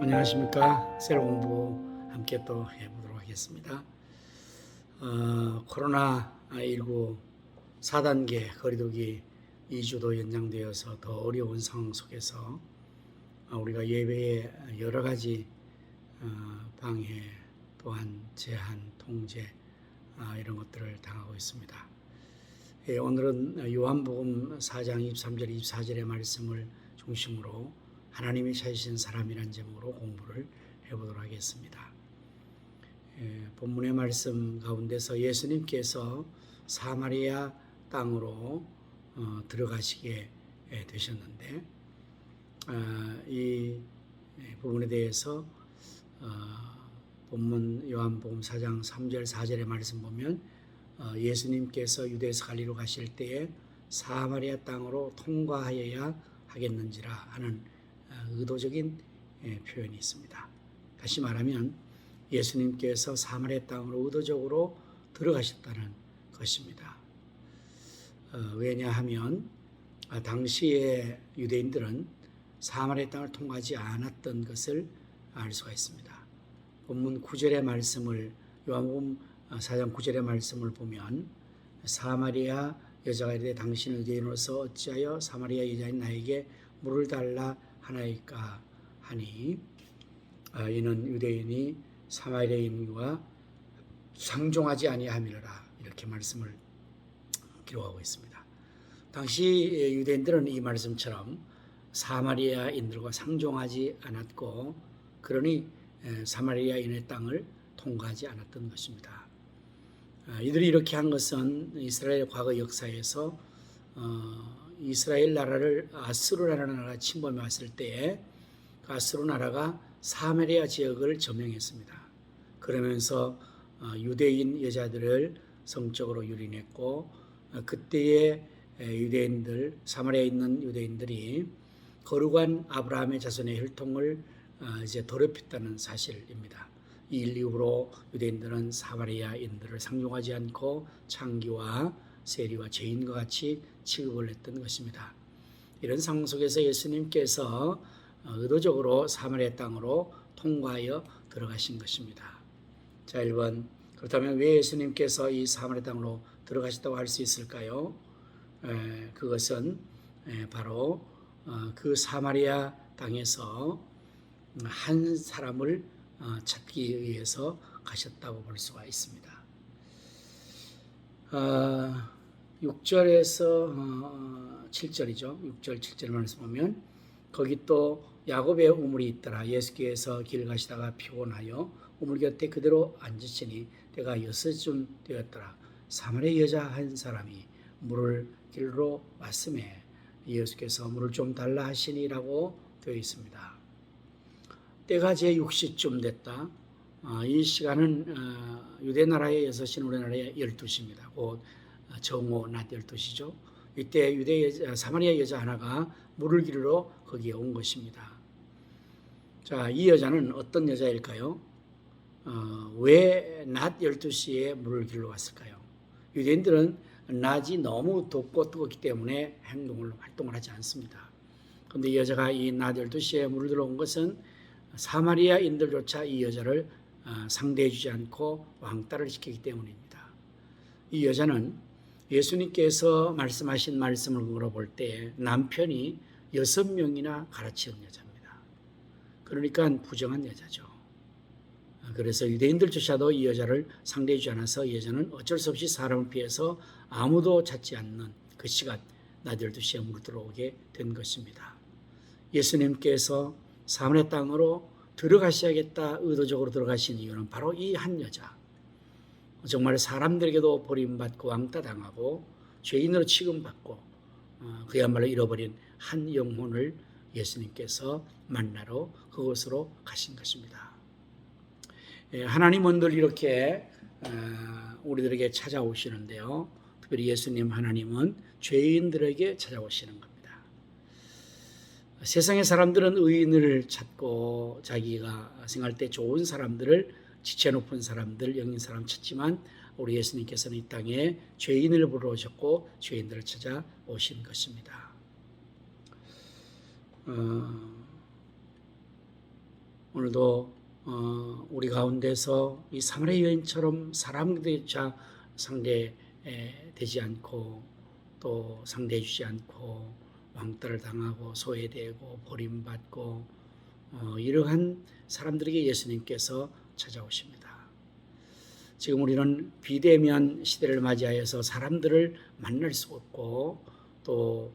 안녕하십니까. 셀 공부 함께 또 해보도록 하겠습니다. 코로나19 4단계 거리두기 2주도 연장되어서 더 어려운 상황 속에서 우리가 예배의 여러 가지 방해 또한 제한, 통제 이런 것들을 당하고 있습니다. 오늘은 요한복음 4장 23절 24절의 말씀을 중심으로 하나님이 찾으신 사람이란 제목으로 공부를 해보도록 하겠습니다. 본문의 말씀 가운데서 예수님께서 사마리아 땅으로 들어가시게 되셨는데 이 부분에 대해서 본문 요한복음 4장 3절 4절의 말씀 보면 예수님께서 유대에서 갈리로 가실 때에 사마리아 땅으로 통과하여야 하겠는지라 하는 의도적인 표현이 있습니다. 다시 말하면 예수님께서 사마리아 땅으로 의도적으로 들어가셨다는 것입니다. 왜냐하면 당시의 유대인들은 사마리아 땅을 통과하지 않았던 것을 알 수가 있습니다. 본문 9절의 말씀을 요한복음 4장 9절의 말씀을 보면 사마리아 여자가 이르되 당신은 유대인으로서 어찌하여 사마리아 여자인 나에게 물을 달라 하나이까 하니 이는 유대인이 사마리아인과 상종하지 아니함이라 이렇게 말씀을 기록하고 있습니다. 당시 유대인들은 이 말씀처럼 사마리아인들과 상종하지 않았고 그러니 사마리아인의 땅을 통과하지 않았던 것입니다. 이들이 이렇게 한 것은 이스라엘 과거 역사에서 이스라엘 나라를 아수르라는 나라가 침범해 왔을 때에 아수르 나라가 사마리아 지역을 점령했습니다. 그러면서 유대인 여자들을 성적으로 유린했고 그때의 유대인들, 사마리아에 있는 유대인들이 거룩한 아브라함의 자손의 혈통을 이제 더럽혔다는 사실입니다. 이 일 이후로 유대인들은 사마리아인들을 상종하지 않고 창기와 세리와 죄인과 같이 취급을 했던 것입니다. 이런 상황 속에서 예수님께서 의도적으로 사마리아 땅으로 통과하여 들어가신 것입니다. 자, 1번. 그렇다면 왜 예수님께서 이 사마리아 땅으로 들어가셨다고 할 수 있을까요? 그것은 바로 그 사마리아 땅에서 한 사람을 찾기 위해서 가셨다고 볼 수가 있습니다. 6절에서 7절이죠. 6절 7절 말씀 보면 거기 또 야곱의 우물이 있더라. 예수께서 길 가시다가 피곤하여 우물 곁에 그대로 앉으시니 때가 6쯤 되었더라. 사마리아 여자 한 사람이 물을 길로 왔음에 예수께서 물을 좀 달라 하시니라고 되어 있습니다. 때가 제 6시쯤 됐다. 이 시간은 유대 나라의 6시는 우리 나라의 12시입니다. 곧 정오 낮 12시죠. 이때 사마리아 여자 하나가 물을 기르러 거기에 온 것입니다. 자, 이 여자는 어떤 여자일까요? 왜 낮 12시에 물을 기르러 왔을까요? 유대인들은 낮이 너무 덥고 뜨겁기 때문에 활동을 하지 않습니다. 그런데 이 여자가 이 낮 12시에 물을 들어온 것은 사마리아인들조차 이 여자를 상대해 주지 않고 왕따를 시키기 때문입니다. 이 여자는 예수님께서 말씀하신 말씀을 물어볼 때 남편이 6명이나 가르치는 여자입니다. 그러니까 부정한 여자죠. 그래서 유대인들조차도 이 여자를 상대해 주지 않아서 이 여자는 어쩔 수 없이 사람을 피해서 아무도 찾지 않는 그 시간 낮 12시에 물 들어오게 된 것입니다. 예수님께서 사마리아 땅으로 들어가셔야겠다 의도적으로 들어가신 이유는 바로 이 한 여자. 정말 사람들에게도 버림받고 왕따당하고 죄인으로 취급받고 그야말로 잃어버린 한 영혼을 예수님께서 만나러 그곳으로 가신 것입니다. 하나님은 늘 이렇게 우리들에게 찾아오시는데요. 특별히 예수님 하나님은 죄인들에게 찾아오시는 겁니다. 세상의 사람들은 의인을 찾고 자기가 생각할 때 좋은 사람들을 지체 높은 사람들, 영인 사람 찾지만 우리 예수님께서는 이 땅에 죄인을 부르셨고 죄인들을 찾아오신 것입니다. 오늘도 우리 가운데서 이 사마리아 여인처럼 사람들조차 상대되지 않고 또 상대해 주지 않고 왕따를 당하고 소외되고 버림받고 이러한 사람들에게 예수님께서 찾아오십니다. 지금 우리는 비대면 시대를 맞이하여서 사람들을 만날 수 없고 또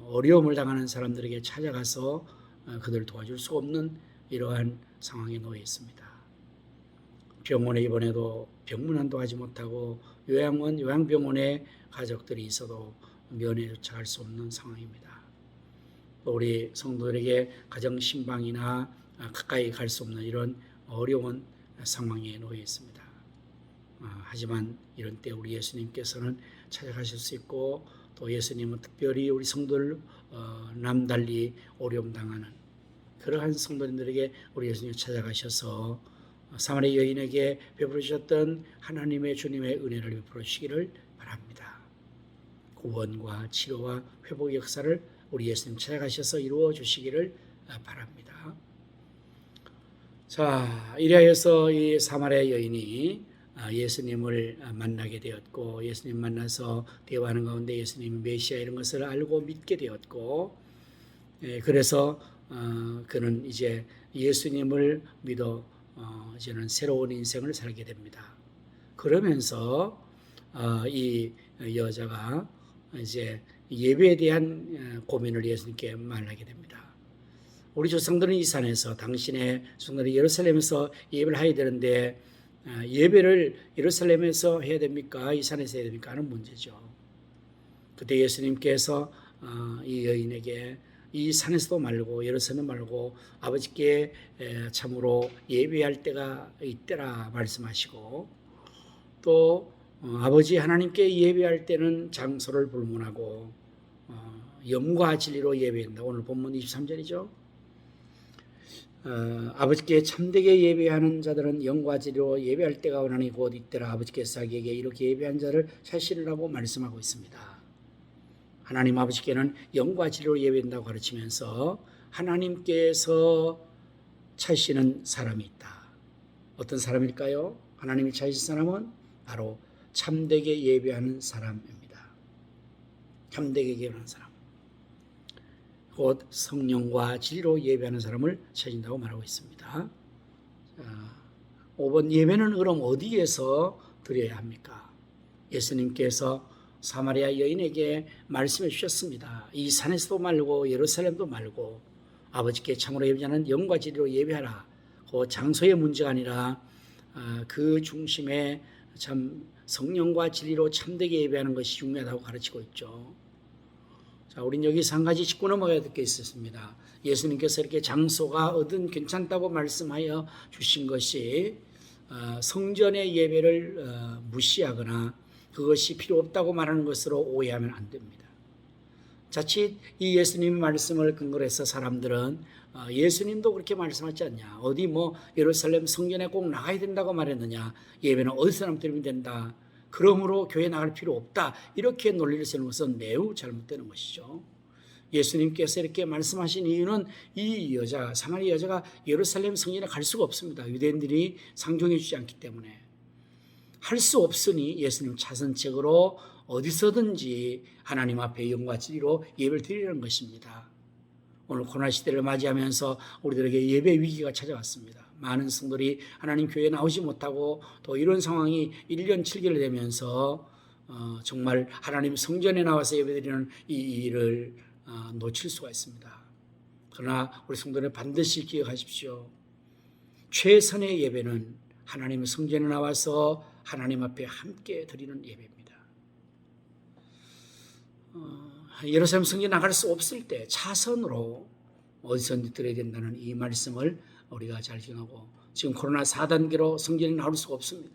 어려움을 당하는 사람들에게 찾아가서 그들을 도와줄 수 없는 이러한 상황에 놓여 있습니다. 병원에 입원해도 병문안도 하지 못하고 요양병원에 가족들이 있어도 면회조차 할 수 없는 상황입니다. 또 우리 성도들에게 가정 신방이나 가까이 갈 수 없는 이런 어려운 상황에 놓여 있습니다. 하지만 이런 때 우리 예수님께서는 찾아가실 수 있고 또 예수님은 특별히 우리 성도를 남달리 어려움 당하는 그러한 성도님들에게 우리 예수님이 찾아가셔서 사마리아 여인에게 베풀어 주셨던 하나님의 주님의 은혜를 베풀어 주시기를 바랍니다. 구원과 치료와 회복의 역사를 우리 예수님 찾아가셔서 이루어 주시기를 바랍니다. 자, 이래하여서 이 사마리아 여인이 예수님을 만나게 되었고 예수님 만나서 대화하는 가운데 예수님이 메시아 이런 것을 알고 믿게 되었고 그래서 그는 이제 예수님을 믿어 이제는 새로운 인생을 살게 됩니다. 그러면서 이 여자가 이제 예배에 대한 고민을 예수님께 말하게 됩니다. 우리 조상들은 이 산에서 당신의 조상들이 예루살렘에서 예배를 해야 되는데 예배를 예루살렘에서 해야 됩니까? 이 산에서 해야 됩니까? 하는 문제죠. 그때 예수님께서 이 여인에게 이 산에서도 말고 예루살렘 말고 아버지께 참으로 예배할 때가 있더라 말씀하시고 또 아버지 하나님께 예배할 때는 장소를 불문하고 영과 진리로 예배한다. 오늘 본문 23절이죠. 아버지께 참되게 예배하는 자들은 영과 진리로 예배할 때가 원하니 곧 있더라. 아버지께서 자기에게 이렇게 예배한 자를 찾으시리라고 말씀하고 있습니다. 하나님 아버지께는 영과 진리로 예배한다고 가르치면서 하나님께서 찾으시는 사람이 있다. 어떤 사람일까요? 하나님이 찾으신 사람은 바로 참되게 예배하는 사람입니다. 참되게 예배하는 사람. 곧 성령과 진리로 예배하는 사람을 찾는다고 말하고 있습니다. 5번 예배는 그럼 어디에서 드려야 합니까? 예수님께서 사마리아 여인에게 말씀해 주셨습니다. 이 산에서도 말고 예루살렘도 말고 아버지께 참으로 예배하는 영과 진리로 예배하라. 그 장소의 문제가 아니라 그 중심에 참 성령과 진리로 참되게 예배하는 것이 중요하다고 가르치고 있죠. 자, 우린 여기서 한 가지 짚고 넘어가야 될 게 있었습니다. 예수님께서 이렇게 장소가 어든 괜찮다고 말씀하여 주신 것이 성전의 예배를 무시하거나 그것이 필요 없다고 말하는 것으로 오해하면 안 됩니다. 자칫 이 예수님의 말씀을 근거로 해서 사람들은 예수님도 그렇게 말씀하지 않냐. 어디 예루살렘 성전에 꼭 나가야 된다고 말했느냐. 예배는 어디서나 드리면 된다. 그러므로 교회 나갈 필요 없다. 이렇게 논리를 세우는 것은 매우 잘못되는 것이죠. 예수님께서 이렇게 말씀하신 이유는 이 여자, 사마리아 여자가 예루살렘 성전에 갈 수가 없습니다. 유대인들이 상종해 주지 않기 때문에. 할 수 없으니 예수님 차선책으로 어디서든지 하나님 앞에 영과 진리로 예배를 드리려는 것입니다. 오늘 코로나 시대를 맞이하면서 우리들에게 예배 위기가 찾아왔습니다. 많은 성도들이 하나님 교회에 나오지 못하고 또 이런 상황이 1년 7개월 되면서 정말 하나님 성전에 나와서 예배드리는 이 일을 놓칠 수가 있습니다. 그러나 우리 성도는 반드시 기억하십시오. 최선의 예배는 하나님의 성전에 나와서 하나님 앞에 함께 드리는 예배입니다. 예루살렘 성전에 나갈 수 없을 때 차선으로 어디서든지 드려야 된다는 이 말씀을 우리가 잘 기억하고 지금 코로나 4단계로 성전에 나올 수가 없습니다.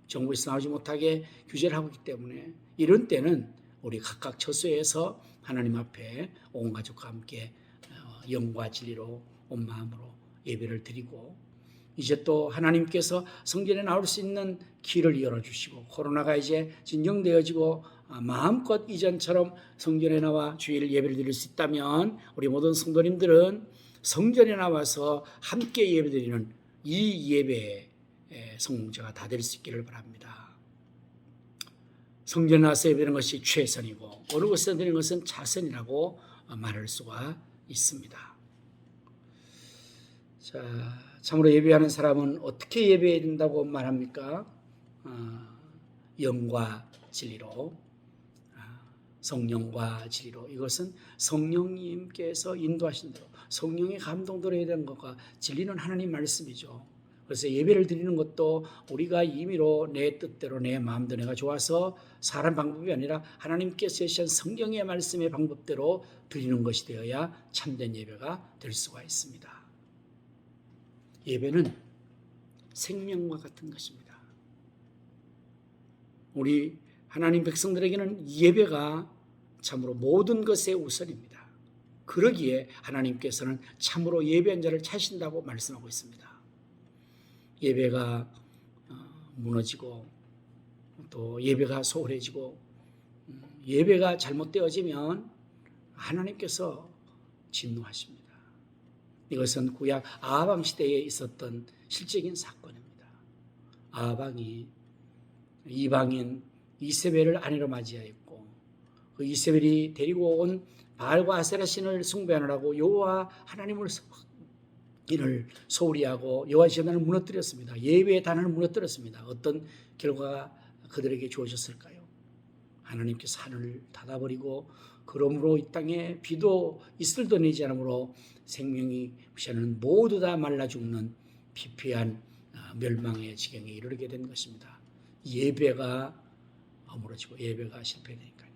정부에서 나오지 못하게 규제를 하고 있기 때문에 이런 때는 우리 각각 처소에서 하나님 앞에 온 가족과 함께 영과 진리로 온 마음으로 예배를 드리고 이제 또 하나님께서 성전에 나올 수 있는 길을 열어주시고 코로나가 이제 진정되어지고 마음껏 이전처럼 성전에 나와 주일 예배를 드릴 수 있다면 우리 모든 성도님들은 성전에 나와서 함께 예배드리는 이 예배의 성공자가 다 될 수 있기를 바랍니다. 성전에 나와서 예배드리는 것이 최선이고 어느 곳에서 드리는 것은 자선이라고 말할 수가 있습니다. 자, 참으로 예배하는 사람은 어떻게 예배해야 된다고 말합니까? 영과 진리로, 성령과 진리로. 이것은 성령님께서 인도하신 대로 성령의 감동대로 해야 되는 것과 진리는 하나님 말씀이죠. 그래서 예배를 드리는 것도 우리가 임의로 내 뜻대로 내 마음대로 내가 좋아서 사람 방법이 아니라 하나님께서 제시한 성경의 말씀의 방법대로 드리는 것이 되어야 참된 예배가 될 수가 있습니다. 예배는 생명과 같은 것입니다. 우리 하나님 백성들에게는 예배가 참으로 모든 것의 우선입니다. 그러기에 하나님께서는 참으로 예배한 자를 찾으신다고 말씀하고 있습니다. 예배가 무너지고 또 예배가 소홀해지고 예배가 잘못되어지면 하나님께서 진노하십니다. 이것은 구약 아하방 시대에 있었던 실적인 사건입니다. 아하방이 이방인 이세벨을 아내로 맞이하였고 그 이세벨이 데리고 온 바알과 아세라 신을 숭배하느라고 여호와 하나님을 이를 소홀히 하고 여호와 제단을 무너뜨렸습니다. 예배의 단을 무너뜨렸습니다. 어떤 결과가 그들에게 주어졌을까요? 하나님께서 하늘을 닫아버리고 그러므로 이 땅에 비도 이슬도 내지 않으므로 생명이 무시하는 모두 다 말라 죽는 피폐한 멸망의 지경에 이르게 된 것입니다. 예배가 허물어지고 예배가 실패되니까요.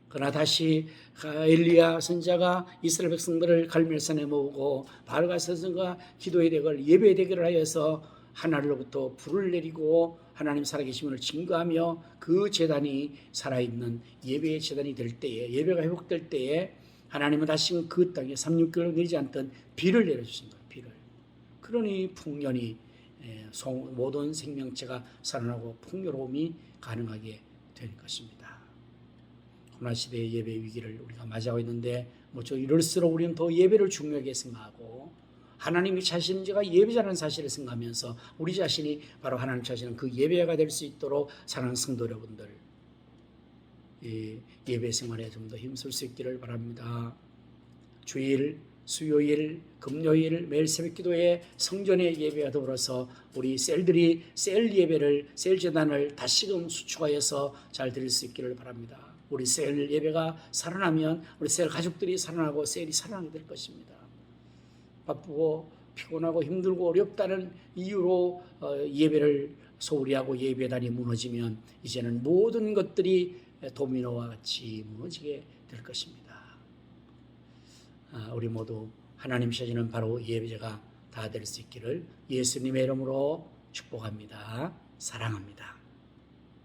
그러나 다시 엘리야 선지자가 이스라엘 백성들을 갈멜산에 모으고 바알과 선지자가 기도의 대결 예배의 대결을 하여서 하늘로부터 불을 내리고 하나님 살아계심을 증거하며 그 제단이 살아있는 예배의 제단이 될 때에 예배가 회복될 때에 하나님은 다시 그 땅에 3,6개월 내리지 않던 비를 내려주신 거예요. 비를. 그러니 풍년이 모든 생명체가 살아나고 풍요로움이 가능하게 될 것입니다. 코로나시대의 예배 위기를 우리가 맞이하고 있는데 이럴수록 우리는 더 예배를 중요하게 생각하고 하나님이 찾으시는 자가 예배자라는 사실을 생각하면서 우리 자신이 바로 하나님 찾으시는 그 예배가 될 수 있도록 사랑하는 성도 여러분들 예배 생활에 좀 더 힘쓸 수 있기를 바랍니다. 주일, 수요일, 금요일 매일 새벽기도에 성전의 예배와 더불어서 우리 셀들이 셀 예배를 셀 제단을 다시금 수축하여서 잘 드릴 수 있기를 바랍니다. 우리 셀 예배가 살아나면 우리 셀 가족들이 살아나고 셀이 살아나게 될 것입니다. 바쁘고 피곤하고 힘들고 어렵다는 이유로 예배를 소홀히 하고 예배단이 무너지면 이제는 모든 것들이 도미노와 같이 무너지게 될 것입니다. 우리 모두 하나님 찾으는 바로 예배자가 다 될 수 있기를 예수님의 이름으로 축복합니다. 사랑합니다.